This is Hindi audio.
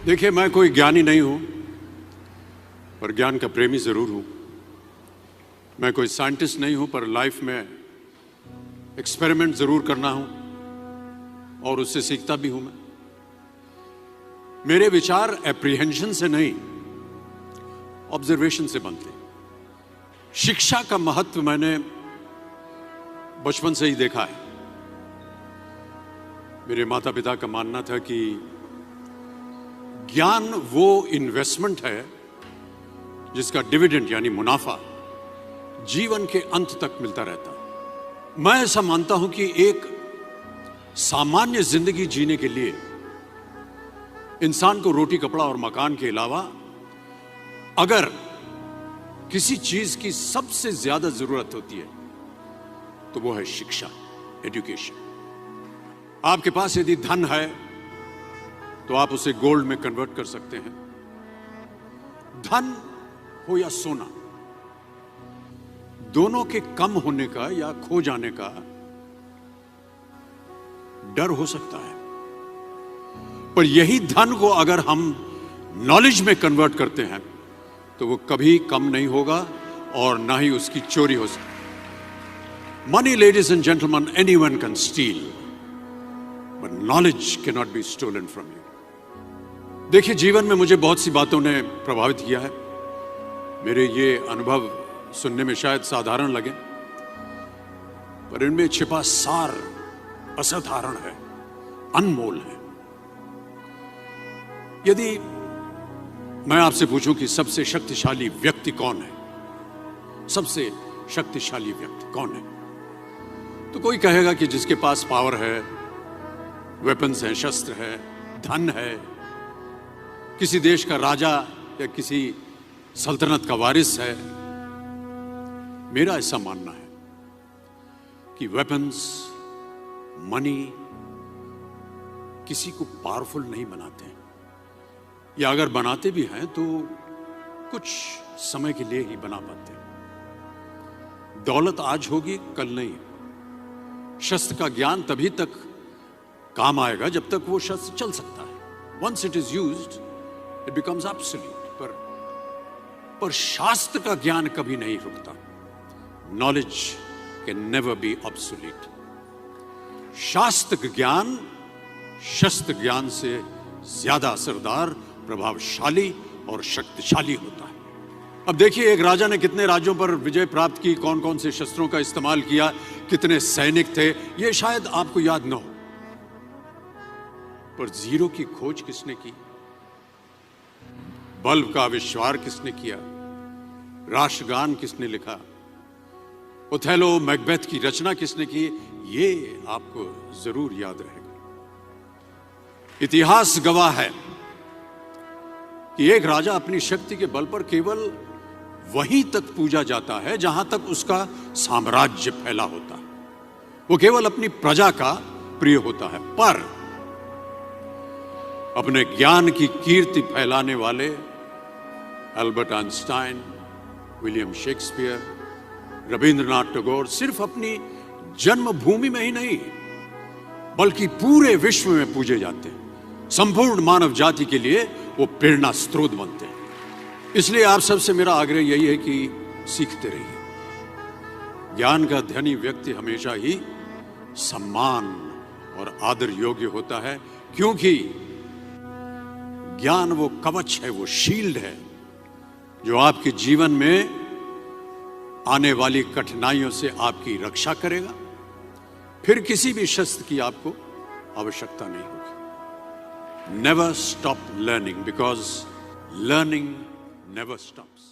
देखिए, मैं कोई ज्ञानी नहीं हूं, पर ज्ञान का प्रेमी जरूर हूं। मैं कोई साइंटिस्ट नहीं हूं, पर लाइफ में एक्सपेरिमेंट जरूर करना हूं और उससे सीखता भी हूं। मेरे विचार एप्रीहेंशन से नहीं, ऑब्जर्वेशन से बनते हैं। शिक्षा का महत्व मैंने बचपन से ही देखा है। मेरे माता पिता का मानना था कि ज्ञान वो इन्वेस्टमेंट है जिसका डिविडेंड यानी मुनाफा जीवन के अंत तक मिलता रहता। मैं ऐसा मानता हूं कि एक सामान्य जिंदगी जीने के लिए इंसान को रोटी, कपड़ा और मकान के अलावा अगर किसी चीज की सबसे ज्यादा जरूरत होती है तो वो है शिक्षा, एजुकेशन। आपके पास यदि धन है तो आप उसे गोल्ड में कन्वर्ट कर सकते हैं। धन हो या सोना, दोनों के कम होने का या खो जाने का डर हो सकता है, पर यही धन को अगर हम नॉलेज में कन्वर्ट करते हैं तो वो कभी कम नहीं होगा और ना ही उसकी चोरी हो सकती। Money, ladies and gentleman, anyone can steal, but knowledge can not be stolen from you. देखिए, जीवन में मुझे बहुत सी बातों ने प्रभावित किया है। मेरे ये अनुभव सुनने में शायद साधारण लगे, पर इनमें छिपा सार असाधारण है, अनमोल है। यदि मैं आपसे पूछूं कि सबसे शक्तिशाली व्यक्ति कौन है, सबसे शक्तिशाली व्यक्ति कौन है, तो कोई कहेगा कि जिसके पास पावर है, वेपन्स हैं, शस्त्र है, धन है, किसी देश का राजा या किसी सल्तनत का वारिस है। मेरा ऐसा मानना है कि वेपन्स, मनी किसी को पावरफुल नहीं बनाते, या अगर बनाते भी हैं तो कुछ समय के लिए ही बना पाते हैं। दौलत आज होगी, कल नहीं। शस्त्र का ज्ञान तभी तक काम आएगा जब तक वो शस्त्र चल सकता है। Once it is used it becomes absolute. पर शास्त्र का ज्ञान कभी नहीं रुकता। Knowledge can never be obsolete. शास्त्र ज्ञान शस्त्र ज्ञान से ज्यादा असरदार, प्रभावशाली और शक्तिशाली होता है। अब देखिए, एक राजा ने कितने राज्यों पर विजय प्राप्त की, कौन कौन से शस्त्रों का इस्तेमाल किया, कितने सैनिक थे, यह शायद आपको याद न हो, पर जीरो की खोज किसने की, बल्ब का आविष्कार किसने किया, राष्ट्रगान किसने लिखा, ओथेलो, मैकबेथ की रचना किसने की, ये आपको जरूर याद रहेगा। इतिहास गवाह है कि एक राजा अपनी शक्ति के बल पर केवल वहीं तक पूजा जाता है जहां तक उसका साम्राज्य फैला होता है। वो केवल अपनी प्रजा का प्रिय होता है। पर अपने ज्ञान की कीर्ति फैलाने वाले Albert Einstein, William Shakespeare, Rabindranath Tagore सिर्फ अपनी जन्मभूमि में ही नहीं बल्कि पूरे विश्व में पूजे जाते हैं। संपूर्ण मानव जाति के लिए वो प्रेरणा स्रोत बनते हैं। इसलिए आप सबसे मेरा आग्रह यही है कि सीखते रहिए। ज्ञान का धनी व्यक्ति हमेशा ही सम्मान और आदर योग्य होता है, क्योंकि ज्ञान वो कवच है, वो शील्ड है जो आपके जीवन में आने वाली कठिनाइयों से आपकी रक्षा करेगा। फिर किसी भी शस्त्र की आपको आवश्यकता नहीं होगी। Never stop learning, because learning never stops.